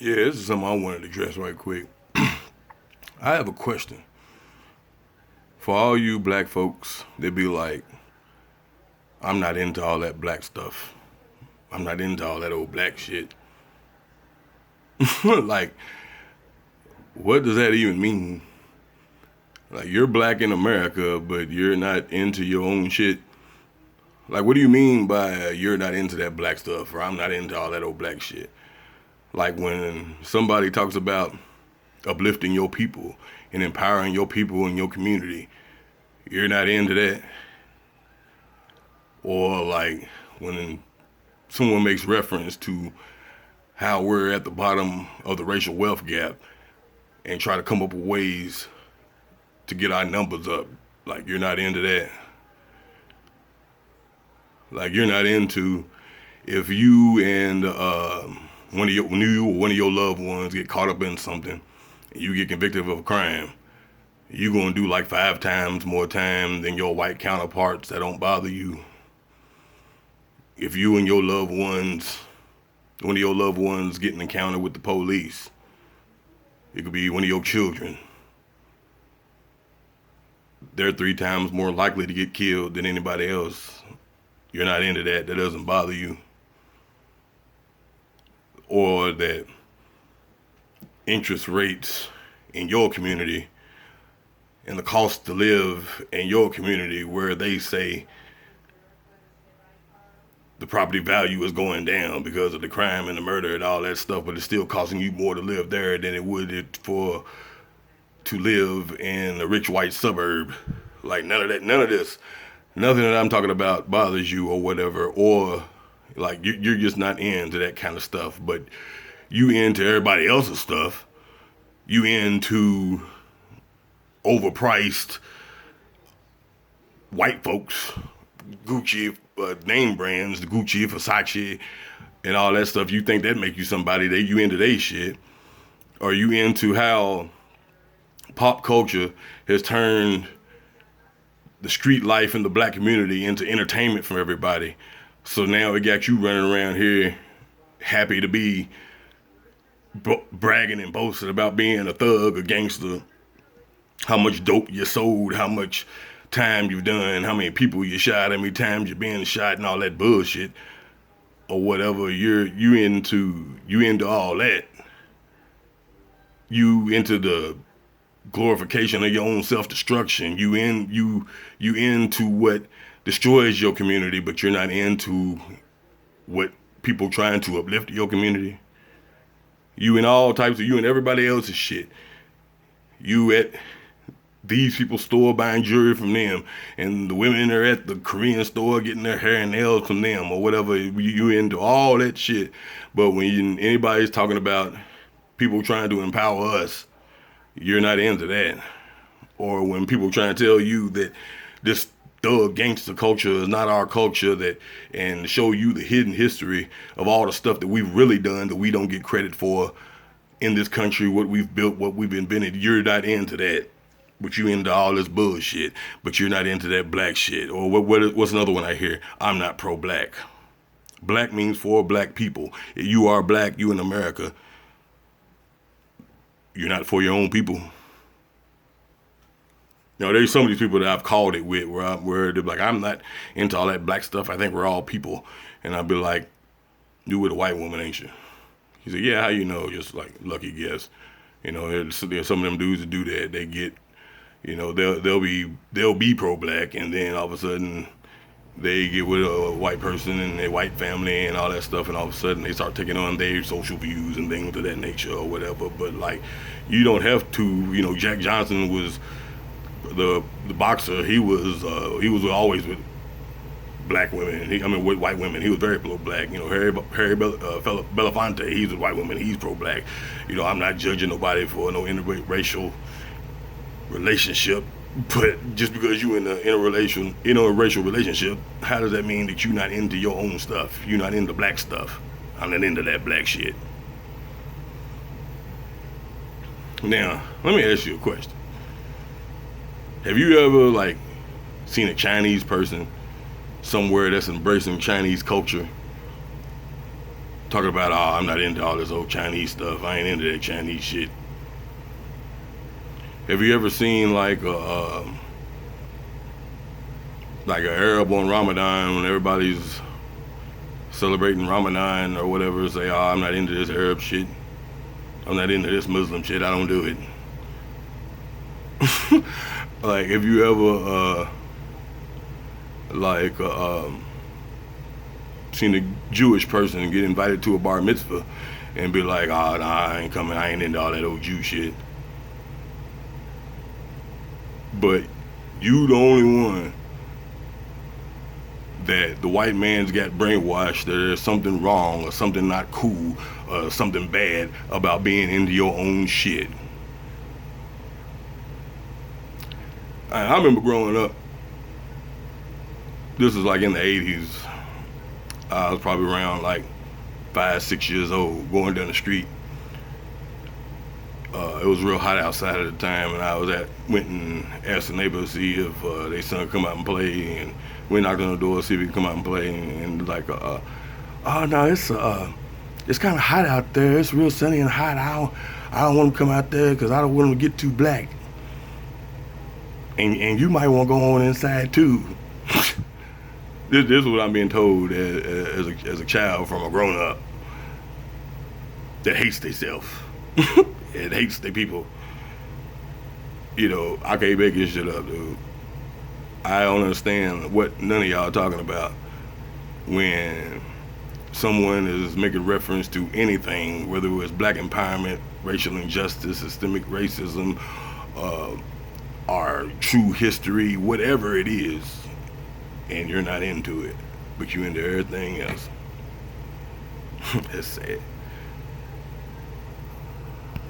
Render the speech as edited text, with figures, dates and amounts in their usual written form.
Yeah, this is something I wanted to address right quick. I have a question for all you black folks that be like, I'm not into all that black stuff. I'm not into all that old black shit. Like, what does that even mean? Like, you're black in America, but you're not into your own shit. Like, what do you mean by you're not into that black stuff or I'm not into all that old black shit? Like, when somebody talks about uplifting your people and empowering your people in your community, you're not into that. Or like when someone makes reference to how we're at the bottom of the racial wealth gap and try to come up with ways to get our numbers up, like you're not into that. Like you're not into if you and one of your loved ones get caught up in something, and you get convicted of a crime, you gonna do like 5 times more time than your white counterparts that don't bother you. If you and your loved ones, one of your loved ones get an encounter with the police, it could be one of your children. They're 3 times more likely to get killed than anybody else. You're not into that. That doesn't bother you. Or that interest rates in your community and the cost to live in your community where they say the property value is going down because of the crime and the murder and all that stuff, but it's still costing you more to live there than it would for to live in a rich white suburb. Like none of this, nothing that I'm talking about bothers you or whatever, or like you're just not into that kind of stuff, but you into everybody else's stuff. You into overpriced white folks, Gucci name brands, the Gucci, Versace, and all that stuff. You think that make you somebody? That you into they shit? Or you into how pop culture has turned the street life in the black community into entertainment for everybody? So now it got you running around here happy to be bragging and boasting about being a thug, a gangster, how much dope you sold, how much time you've done, how many people you shot, how many times you're being shot, and all that bullshit, or whatever. You into all that. You into the glorification of your own self destruction. You into what destroys your community, but you're not into what people trying to uplift your community. You in all types of you and everybody else's shit. You at these people's store buying jewelry from them, and the women are at the Korean store getting their hair and nails from them, or whatever. You into all that shit, but when anybody's talking about people trying to empower us, you're not into that. Or when people trying to tell you that this thug gangster culture is not our culture, that and show you the hidden history of all the stuff that we've really done that we don't get credit for in this country, what we've built, what we've invented, you're not into that. But you into all this bullshit, but you're not into that black shit. Or what's another one I hear? I'm not pro-black. Black means for black people. If you are black, you in America, you're not for your own people. You know, there's some of these people that I've called it with where they're like, I'm not into all that black stuff. I think we're all people. And I'll be like, you with a white woman, ain't you? He said, yeah, how you know? Just like lucky guess. You know, there's some of them dudes that do that. They get, you know, they'll be pro-black, and then all of a sudden they get with a white person and their white family and all that stuff, and all of a sudden they start taking on their social views and things of that nature or whatever. But like, you don't have to. You know, Jack Johnson was the boxer. He was always with black women. With white women. He was very pro-black. You know, Harry Belafonte. He's with white women. He's pro-black. You know, I'm not judging nobody for no interracial relationship, but just because you in a interracial relationship, how does that mean that you're not into your own stuff? You're not into black stuff. I'm not into that black shit. Now, let me ask you a question. Have you ever like seen a Chinese person somewhere that's embracing Chinese culture talking about, oh, I'm not into all this old Chinese stuff. I ain't into that Chinese shit. Have you ever seen like a Arab on Ramadan when everybody's celebrating Ramadan or whatever? Say, oh, I'm not into this Arab shit. I'm not into this Muslim shit. I don't do it. Like, have you ever seen a Jewish person get invited to a bar mitzvah and be like, oh, nah, I ain't coming. I ain't into all that old Jew shit. But you the only one that the white man's got brainwashed that there's something wrong or something not cool or something bad about being into your own shit. I remember growing up, this was like in the 80s. I was probably around like 5, 6 years old, going down the street. It was real hot outside at the time, and I went and asked the neighbor to see if their son could come out and play, and we knocked on the door to see if he could come out and play, and like, oh no, it's kind of hot out there. It's real sunny and hot. I don't want him to come out there because I don't want him to get too black. And you might want to go on inside too. This is what I'm being told as a child from a grown up that hates themselves. It hates the people. You know, I can't make this shit up, dude. I don't understand what none of y'all are talking about when someone is making reference to anything, whether it was black empowerment, racial injustice, systemic racism, our true history, whatever it is, and you're not into it, but you're into everything else. It's sad.